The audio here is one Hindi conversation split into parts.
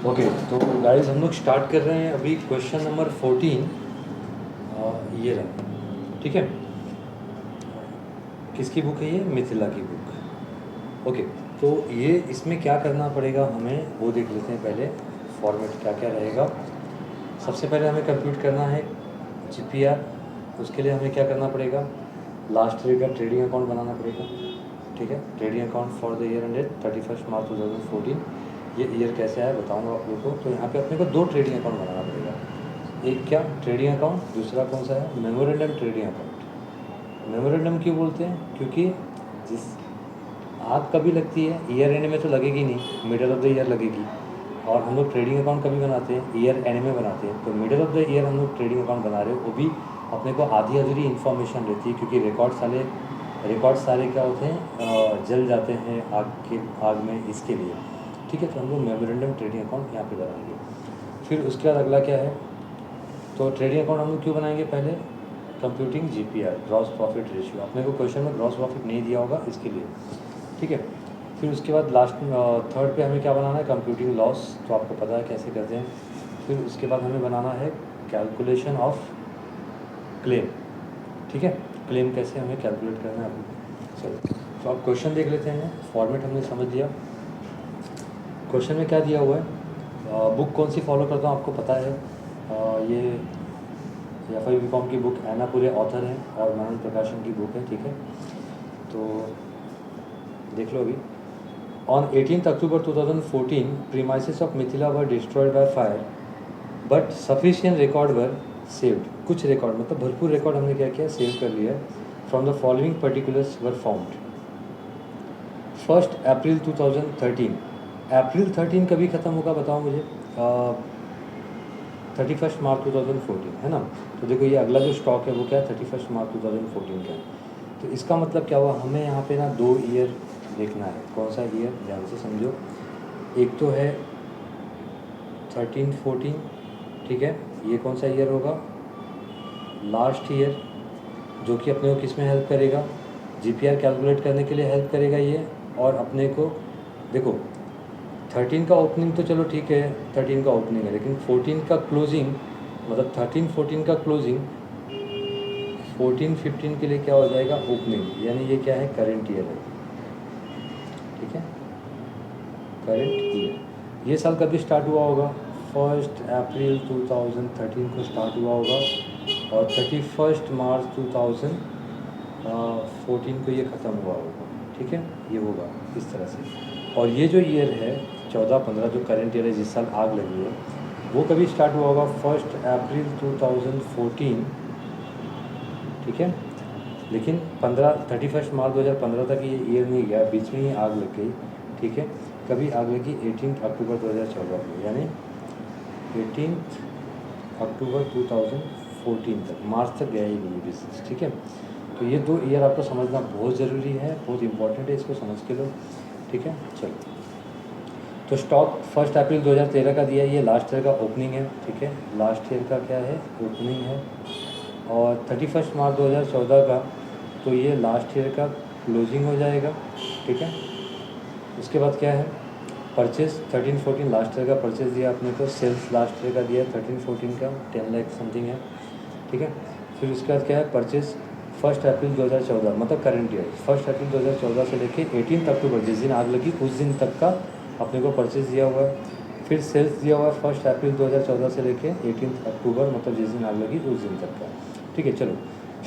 ओके, तो गाइस हम लोग स्टार्ट कर रहे हैं अभी क्वेश्चन नंबर 14। ये रहा, ठीक है। किसकी बुक है ये? मिथिला की बुक। ओके, तो ये इसमें क्या करना पड़ेगा हमें वो देख लेते हैं पहले। फॉर्मेट क्या क्या रहेगा। सबसे पहले हमें कंप्यूट करना है जीपीआर। उसके लिए हमें क्या करना पड़ेगा? लास्ट ईयर का ट्रेडिंग अकाउंट बनाना पड़ेगा, ठीक है। Trading account for the year ended 31 मार्च 2014। ये ईयर कैसे आया बताऊंगा आप लोगों को। तो यहाँ पे अपने को दो ट्रेडिंग अकाउंट बनाना पड़ेगा। एक क्या ट्रेडिंग अकाउंट, दूसरा कौन सा है? Memorandum trading account. मेमोरेंडम क्यों बोलते हैं? क्योंकि जिस आग कभी लगती है ईयर एंड में तो लगेगी नहीं, मिडल ऑफ द ईयर लगेगी। और हम लोग ट्रेडिंग अकाउंट कभी बनाते हैं? ईयर एंड में बनाते हैं। तो मिडल ऑफ द ईयर हम लोग ट्रेडिंग अकाउंट बना रहे हो, वो भी अपने को आधी अधूरी इन्फॉर्मेशन रहती है, क्योंकि रिकॉर्ड सारे क्या होते हैं, जल जाते हैं आग में, इसके लिए, ठीक है। तो हम लोग मेमोरेंडम ट्रेडिंग अकाउंट यहाँ पे बनाएंगे। फिर उसके बाद अगला क्या है? तो ट्रेडिंग अकाउंट हम लोग क्यों बनाएंगे? पहले computing GPR, gross profit ratio. अपने को क्वेश्चन में ग्रॉस प्रॉफिट नहीं दिया होगा, इसके लिए, ठीक है। फिर उसके बाद लास्ट थर्ड पे हमें क्या बनाना है? कंप्यूटिंग लॉस, तो आपको पता है कैसे करते हैं। फिर उसके बाद हमें बनाना है कैलकुलेशन ऑफ क्लेम, ठीक है। क्लेम कैसे हमें कैलकुलेट करना है अभी। चलो, तो आप क्वेश्चन देख लेते हैं। फॉर्मेट हमने समझ लिया। क्वेश्चन में क्या दिया हुआ है? बुक कौन सी फॉलो करता हूँ आपको पता है। ये FI BCom की बुक ऐनापुरे ऑथर है और मनन प्रकाशन की बुक है, ठीक है। तो देख लो अभी। On 18 October 2014 premises of Mithila were destroyed by fire but sufficient record were saved. कुछ रिकॉर्ड मतलब भरपूर रिकॉर्ड हमने क्या किया? सेव कर लिया। From the following particulars were found. 1 अप्रैल 2013। अप्रैल 13 कभी ख़त्म होगा बताओ मुझे? 31 मार्च 2014, है ना। तो देखो ये अगला जो स्टॉक है वो क्या है? 31 मार्च 2014 का है। तो इसका मतलब क्या हुआ? हमें यहाँ पे ना 2 ईयर देखना है। कौन सा ईयर? ध्यान से समझो। एक तो है 13-14, ठीक है। ये कौन सा ईयर होगा? लास्ट ईयर, जो कि अपने को किस में हेल्प करेगा? जीपीआर कैलकुलेट करने के लिए हेल्प करेगा ये। और अपने को देखो 13 का ओपनिंग तो चलो ठीक है, 13 का ओपनिंग है, लेकिन 14 का क्लोजिंग, मतलब 13-14 का क्लोजिंग 14-15 के लिए क्या हो जाएगा? ओपनिंग। यानी ये क्या है? करंट ईयर है, ठीक है। Current year. ये साल कभी स्टार्ट हुआ होगा? 1 अप्रैल 2013 को स्टार्ट हुआ होगा और 31 मार्च 2014 को ये ख़त्म हुआ होगा, ठीक है। ये होगा इस तरह से। और ये जो ईयर है 14-15, जो करंट ईयर है, जिस साल आग लगी है, वो कभी स्टार्ट हुआ होगा? 1 अप्रैल 2014, ठीक है। लेकिन 31 मार्च 2015 तक ये ईयर नहीं गया, बीच में ही आग लग गई, ठीक है। कभी आग लगी 18 अक्टूबर 2014 को, यानी 18 अक्टूबर 2014 तक, मार्च तक गया ही नहीं बिजनेस, ठीक है। तो ये 2 ईयर आपको समझना बहुत ज़रूरी है, बहुत इंपॉर्टेंट है, इसको समझ के लो, ठीक है। चलो, तो स्टॉक 1 अप्रैल 2013 का दिया है, ये लास्ट ईयर का ओपनिंग है, ठीक है। लास्ट ईयर का क्या है? ओपनिंग है। और 31 मार्च 2014 का, तो ये लास्ट ईयर का क्लोजिंग हो जाएगा, ठीक है। उसके बाद क्या है? परचेज 13-14 लास्ट ईयर का परचेज दिया अपने को। सेल्स लास्ट ईयर का दिया 13-14 का 10 लाख समथिंग है, ठीक है। फिर उसके बाद क्या है? परचेज 1 अप्रैल 2014, मतलब करंट ईयर 1 अप्रैल 2014 से लेके 18 अक्टूबर, जिस दिन आग लगी उस दिन तक का अपने को परचेज दिया हुआ है। फिर सेल्स दिया हुआ है 1 अप्रैल 2014 से लेके 18 अक्टूबर, मतलब जिस दिन आग लगी उस दिन तक का, ठीक है। चलो,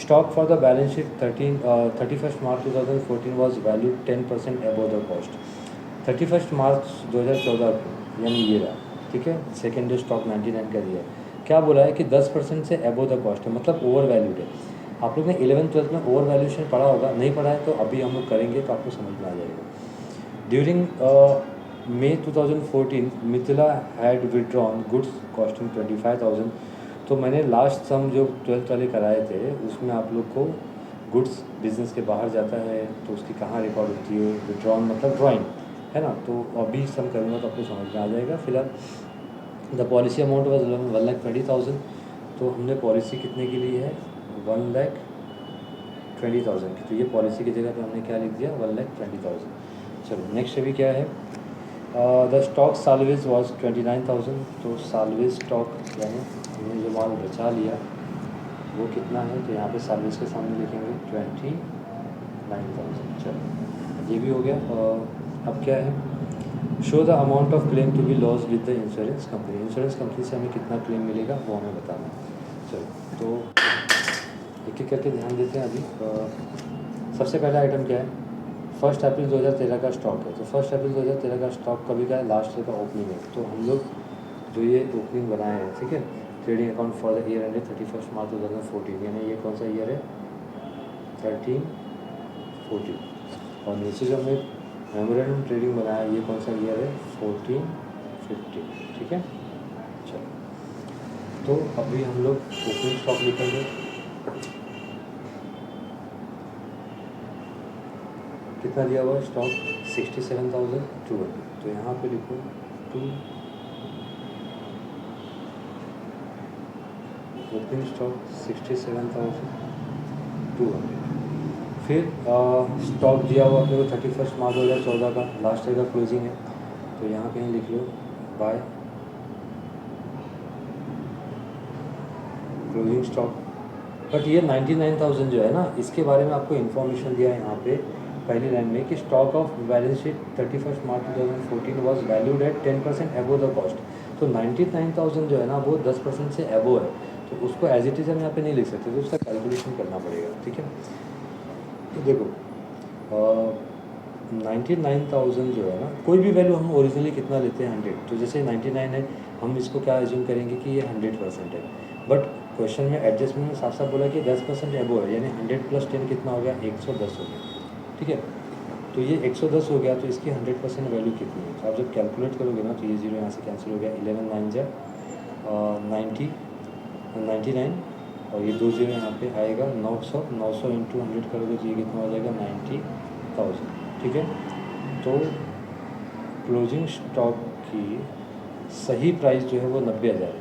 stock for the balance sheet 31 March 2014 was value 10% above the cost. 31 मार्च 2014 को, यानी ये रहा, ठीक है। सेकेंड डे स्टॉक 99 का दिया है। क्या बोला है कि 10% से अबव द कॉस्ट है, मतलब ओवर वैल्यूड है। आप लोग ने 11th-12th में ओवर वैल्यूशन पढ़ा होगा, नहीं पढ़ा है तो अभी हम लोग करेंगे तो आपको समझ में आ जाएगा। During May 2014 Mithila had withdrawn goods costing 25,000। तो मैंने लास्ट सम जो 12th वाले कराए थे उसमें आप लोग को गुड्स बिजनेस के बाहर जाता है तो उसकी कहाँ रिकॉर्ड होती है? विड्रॉन मतलब ड्राइंग, है ना। तो अभी सम करूँगा तो आपको समझ में आ जाएगा। फिलहाल द पॉलिसी अमाउंट वॉज 1,20,000। तो हमने पॉलिसी कितने की ली है? 1,20,000 की। तो ये पॉलिसी की जगह पे हमने क्या लिख दिया? 1,20,000। चलो नेक्स्ट अभी क्या है? द स्टॉक सालवेज वॉज 29,000, तो सालवेज स्टॉक यानी हमने जो माल बचा लिया वो कितना है, तो यहाँ पे सालवेज के सामने लिखेंगे 29,000। चलो ये भी हो गया। अब क्या है, show the amount of claim to be loss with the insurance company, insurance company से हमें कितना क्लेम मिलेगा वो हमें बताना है। चलो तो एक एक करके ध्यान देते हैं अभी। सबसे पहला आइटम क्या है, 1 अप्रैल 2013 का स्टॉक है। तो 1 अप्रैल 2013 का स्टॉक कभी का है, लास्ट ईयर का ओपनिंग है। तो हम लोग जो ये ओपनिंग बनाए हैं, ठीक है, trading account for the year ended 31 मार्च 2014, यानी ये कौन सा ईयर है, 13-14। और नीचे जो हमने मेमोरेंडम ट्रेडिंग बनाया ये कौन सा ईयर है, 14-15, ठीक है। चलो तो अभी हम लोग ओपनिंग स्टॉक लिखेंगे, कितना दिया हुआ है स्टॉक, 67,200। तो यहाँ पे लिखो 2 ओपनिंग स्टॉक 67,200। फिर स्टॉक दिया हुआ अपने को 31 मार्च 2014 का, लास्ट ईयर का क्लोजिंग है। तो यहाँ कहीं लिख लो बाय क्लोजिंग स्टॉक। बट ये 99,000 जो है ना, इसके बारे में आपको इन्फॉर्मेशन दिया है यहाँ पे पहली लाइन में कि stock of balance sheet 31 March 2014 was valued at 10% एबो द कॉस्ट। तो 99,000 जो है ना वो 10% से एबो है, तो उसको एज इट इज़ हम यहाँ पे नहीं लिख सकते, तो उसका कैलकुलेशन करना पड़ेगा, ठीक है। तो देखो 99,000 जो है ना, कोई भी वैल्यू हम ओरिजिनली कितना लेते हैं 100, तो जैसे 99 है हम इसको क्या एज्यूम करेंगे कि ये 100% है। बट क्वेश्चन में एडजस्टमेंट में साफ साफ बोला कि 10% एबो है, यानी 100 + 10 कितना हो गया, 110 हो गया, ठीक है। तो ये 110 हो गया, तो इसकी 100% वैल्यू कितनी है। तो आप जब कैलकुलेट करोगे ना तो ये 0 यहाँ से कैंसिल हो गया, 11 9 जा 99, और ये 2 0 यहाँ पे आएगा, 900 इंटू 100 करोगे तो ये कितना हो जाएगा, 90,000, ठीक है। तो क्लोजिंग स्टॉक की सही प्राइस जो है वो 90,000 है।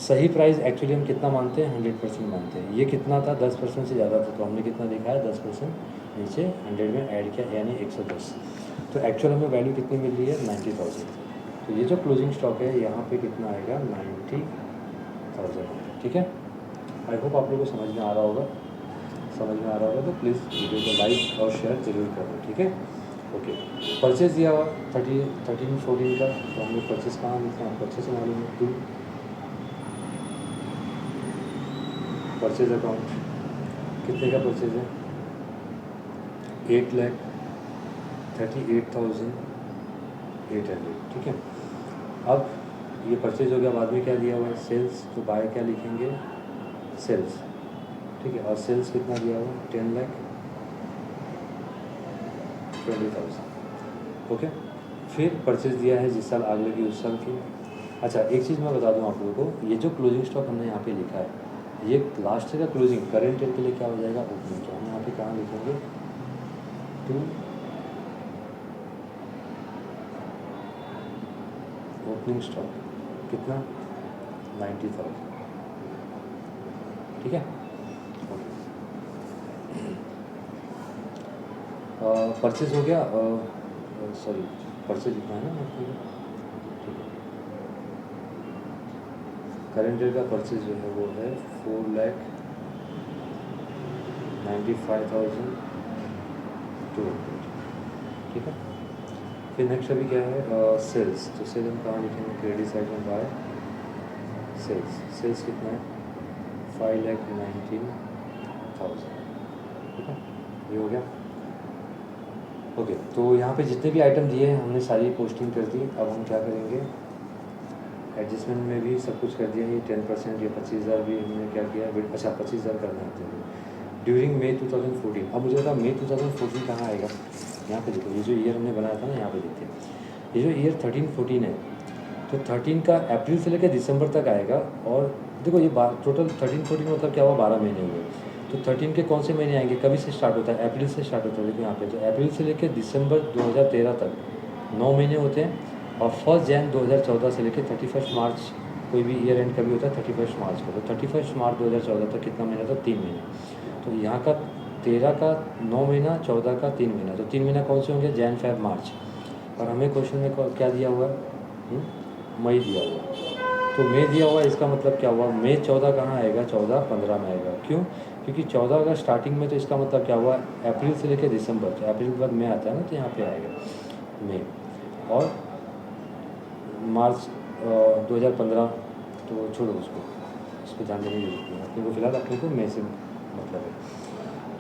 सही प्राइस एक्चुअली हम कितना मानते हैं, 100% मानते हैं। ये कितना था, 10% से ज़्यादा था, तो हमने कितना देखा है, 10% नीचे 100 में ऐड किया, यानी 110। तो एक्चुअल हमें वैल्यू कितनी मिल रही है, 90,000। तो ये जो क्लोजिंग स्टॉक है यहाँ पे कितना आएगा, 90,000, ठीक है। आई होप आप लोगों को समझ में आ रहा होगा। समझ में आ रहा होगा तो प्लीज़ वीडियो को लाइक और शेयर जरूर करें, ठीक है। ओके, परचेज दिया हुआ 13-14 का, तो हम लोग परचेज कहाँ लिखते हैं, आपको अच्छे से मालूम है। 2 परचेज अकाउंट कितने का परचेज है, 8,38,800, ठीक है। अब ये परचेज हो गया, बाद में क्या दिया हुआ है, सेल्स। तो बाय क्या लिखेंगे, सेल्स, ठीक है। और सेल्स कितना दिया हुआ है, 10,20,000, ओके। फिर परचेज दिया है जिस साल आग लगी उस साल की। अच्छा एक चीज़ मैं बता दूं आप लोगों को, ये जो क्लोजिंग स्टॉक हमने यहाँ पे लिखा है, ये लास्ट ईयर का क्लोजिंग करेंट ईयर के लिए क्या हो जाएगा, ओपनिंग। तो हम यहाँ पे कहाँ लिखेंगे, 2 ओपनिंग स्टॉक कितना, 90,000, ठीक है। परचेज हो गया, सॉरी परचेज लिखना है ना आपको, ठीक है। करेंट ईयर का परचेज जो है वो है 4,95,200, ठीक है। फिर नेक्स्ट अभी क्या है, सेल्स। तो सेल हम कहाँ लिखेंगे, क्रेडिट साइड में बाय सेल्स। सेल्स कितना है, 5,19,000, ठीक है। ये हो गया, ओके। तो यहाँ पे जितने भी आइटम दिए हैं हमने सारी पोस्टिंग कर दी। अब हम क्या करेंगे, एडजस्टमेंट में भी सब कुछ कर दिया। ये 10% या 25,000 भी हमने क्या किया, अच्छा 25,000 करना है ड्यूरिंग मई 2014। अब मुझे बता मई 2014 कहाँ आएगा, यहाँ पे देखो, ये जो ईयर हमने बनाया था ना, यहाँ पे देखते हैं, ये जो ईयर 13-14 है, तो 13 का अप्रैल से लेकर दिसंबर तक आएगा। और देखो ये टोटल 13-14 मतलब क्या हुआ, 12 महीने हुए। तो 13 के कौन से महीने आएंगे, कभी से स्टार्ट होता है, अप्रैल से स्टार्ट होता है। देखो यहाँ पे, तो अप्रैल से लेकर दिसंबर 2013 तक 9 महीने होते हैं। और 1 जनवरी 2014 से लेकर 31 मार्च, कोई भी ईयर एंड कभी होता है 31 मार्च को, तो 31 मार्च 2014 तक कितना महीना था, 3 महीने। तो यहाँ का 13 का 9 महीना, 14 का 3 महीना, तो 3 महीना कौन से होंगे, जैन फेब मार्च। और हमें क्वेश्चन में क्या दिया हुआ है, मई दिया हुआ है। तो मई दिया हुआ है, इसका मतलब क्या हुआ, मई 14 कहाँ आएगा, 14 15 में आएगा। क्यों? क्योंकि 14 अगर स्टार्टिंग में, तो इसका मतलब क्या हुआ, अप्रैल से लेकर दिसंबर, तो अप्रैल के बाद मई आता है ना, तो यहाँ पे आएगा मई। और मार्च 2015, तो छोड़ो उसको ध्यान देने की जरूरत नहीं है अपने को, फिलहाल अपने को मई से मतलब है।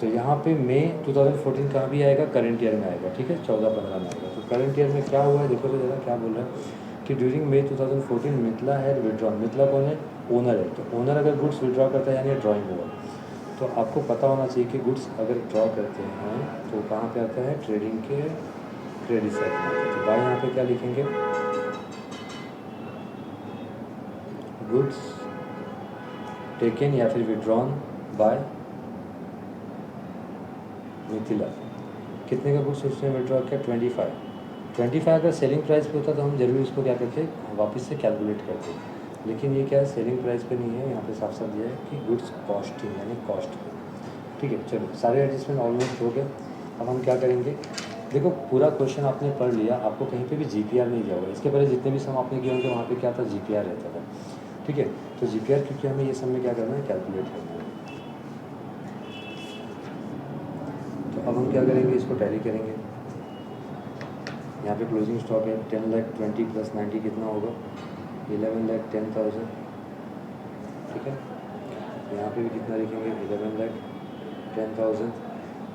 तो यहाँ पे मई 2014 कहाँ भी आएगा, करंट ईयर में आएगा, ठीक है, 14-15 में आएगा। तो करंट ईयर में क्या हुआ है, देखो तो ज़रा क्या बोल रहा है कि during May 2014 Mithila had withdrawn. Mithila कौन है, ओनर है। तो ओनर अगर गुड्स विड्रॉ करता है यानी ड्रॉइंग हुआ, तो आपको पता होना चाहिए कि गुड्स अगर ड्रॉ करते हैं तो कहाँ पे आता है, ट्रेडिंग के क्रेडिट साइड में आता है। तो बाय यहाँ पे क्या लिखेंगे, गुड्स टेकन या फिर विड्रॉन बाय मिथिला। कितने का गुड्स उसने विड्रॉ किया, 25। अगर सेलिंग प्राइस पे होता तो हम जरूर इसको क्या करते, वापस से कैलकुलेट करते। लेकिन ये क्या है, सेलिंग प्राइस पे नहीं है, यहाँ पे साफ साफ दिया है कि गुड्स कॉस्टिंग यानी कॉस्ट पे। ठीक है, चलो सारे एडजस्टमेंट ऑलमोस्ट हो गए। अब हम क्या करेंगे, देखो पूरा क्वेश्चन आपने पढ़ लिया, आपको कहीं पे भी जीपीआर नहीं दिया होगा। इसके पहले जितने भी सम आपने किए होंगे वहाँ पे क्या था, जीपीआर रहता था। ठीक है, तो जीपीआर क्योंकि हमें ये सम में क्या करना है, कैलकुलेट करना है। तो अब हम क्या करेंगे, इसको टैली करेंगे। यहाँ पे क्लोजिंग स्टॉक है 10,20,000 + 90 कितना होगा, 11,10,000। ठीक है, यहाँ पे भी कितना लिखेंगे, 11,10,000।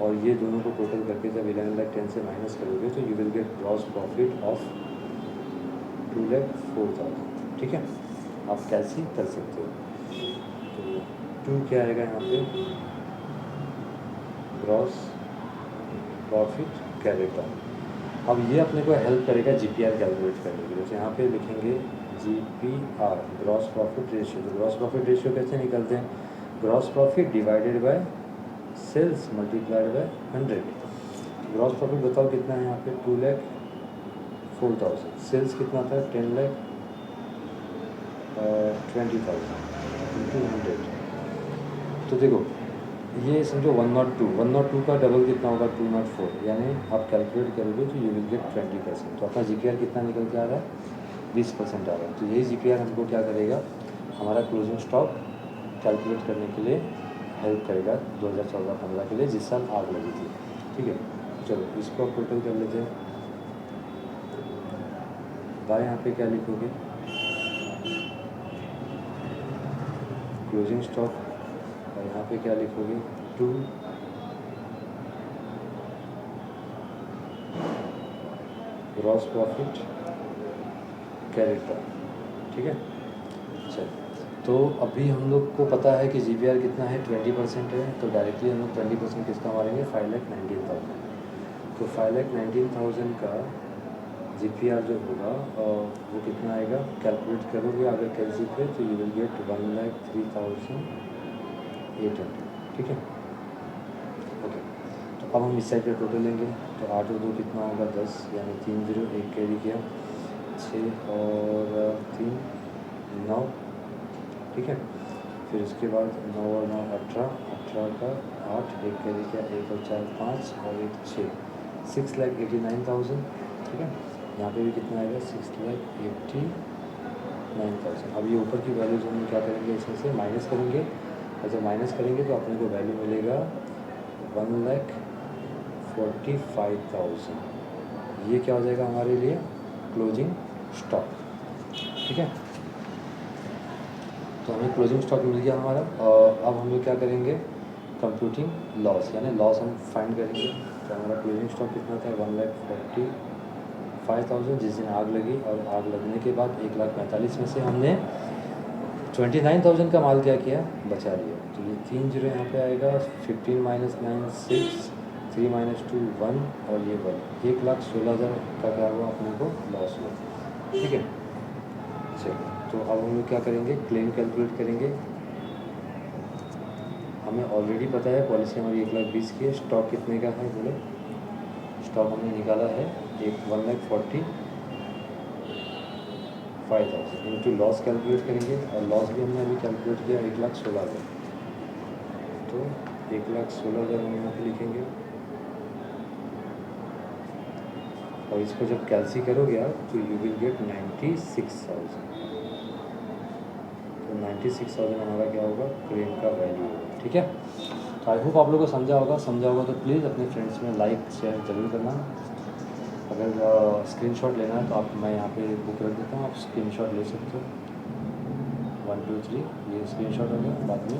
और ये दोनों को टोटल करके जब 11,10,000 से माइनस करोगे तो you will get gross profit of 2,04,000। ठीक है, आप कैसे कर सकते हो। तो 2 क्या आएगा यहाँ पे, ग्रॉस प्रॉफिट कैरिड ऑन। अब ये अपने को हेल्प करेगा जीपीआर कैलकुलेट करने के लिए। तो यहाँ पे लिखेंगे जीपीआर, ग्रॉस प्रॉफिट रेशियो। तो ग्रॉस प्रॉफिट रेशियो कैसे निकलते हैं, gross profit divided by sales multiplied by 100। Gross profit बताओ कितना है यहाँ पे, 2,04,000। सेल्स कितना था, 10,20,000 इंटू 100। तो देखो ये समझो 102 का डबल कितना होगा, 204, यानी आप कैलकुलेट करोगे तो यू विल गेट 20%। तो अपना जीपीआर कितना निकल के आ रहा है, 20% आ रहा है। तो यही जीपीआर हमको क्या करेगा, हमारा क्लोजिंग स्टॉक कैलकुलेट करने के लिए हेल्प करेगा 2014-15 के लिए, जिस साल आग लगी थी। ठीक है, चलो इसको आप टोटल कर लेते हैं। बाय यहाँ पे क्या लिखोगे, क्लोजिंग स्टॉक, और यहाँ पे क्या लिखोगे, 2 ग्रॉस प्रॉफिट कैरिड ऑन। ठीक है, चल तो अभी हम लोग को पता है कि जीपीआर कितना है, 20% है। तो डायरेक्टली हम लोग 20% किसका मारेंगे, 5,19,000। तो 5,19,000 का जीपीआर जो होगा वो कितना आएगा, कैलकुलेट करोगे अगर कैलसी पे तो यू विल गेट 1,03,800। ठीक है, ओके। तो अब हम इस साइड पे टोटल लेंगे। तो 8 और 2 कितना होगा, 10, यानी 3 0 1 कैरी किया, 6 और 3 9। ठीक है, फिर उसके बाद 9 और 9 18 का 8, 1 कैरी किया, 1 और 4 5 और 1 6, 6,89,000। ठीक है, यहाँ पे भी कितना आएगा, 6,89,000। अब ये ऊपर की वैल्यूज हम क्या करेंगे, इसमें से माइनस करेंगे। और जब माइनस करेंगे तो अपने को वैल्यू मिलेगा 1,45,000। ये क्या हो जाएगा हमारे लिए, क्लोजिंग स्टॉक। ठीक है, तो हमें क्लोजिंग स्टॉक मिल गया हमारा। और अब हम लोग क्या करेंगे, कंप्यूटिंग लॉस, यानी लॉस हम फाइंड करेंगे। तो हमारा क्लोजिंग स्टॉक कितना था, 1,45,000 जिस दिन आग लगी। और आग लगने के बाद 1,45,000 में से हमने 29,000 का माल क्या किया, बचा लिया। तो ये 3 0 यहाँ पे आएगा, 15 - 9 6, 3 - 2 1 और ये 1, 1,16,000 का क्या हुआ, अपने को लॉस हुआ। ठीक है, चलो तो अब हम लोग क्या करेंगे, क्लेम कैलकुलेट करेंगे। हमें ऑलरेडी पता है पॉलिसी हमारी 1,20,000 की है। स्टॉक कितने का है बोले, स्टॉक हमने निकाला है 1,45,000 इंटू लॉस कैलकुलेट करेंगे। और लॉस भी हमने अभी कैलकुलेट किया 1,16,000। तो 1,16,000 हम यहाँ पे लिखेंगे। और इसको जब कैलसी करोगे आप तो यू विल गेट 96,000। तो 96,000 हमारा क्या होगा, क्लेम का वैल्यू होगा। ठीक है, तो आई होप आप लोगों को समझा होगा तो प्लीज़ अपने फ्रेंड्स में लाइक शेयर ज़रूर करना। अगर स्क्रीनशॉट लेना है तो आप, मैं यहाँ पे बुक रख देता हूँ, आप स्क्रीनशॉट ले सकते हो। 1 2 3 ये स्क्रीनशॉट हो गया, बाद में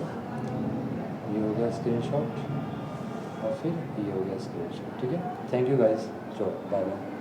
ये हो गया स्क्रीनशॉट, और फिर ये हो गया स्क्रीनशॉट। ठीक है, थैंक यू गाइस, चलो बाय बाय।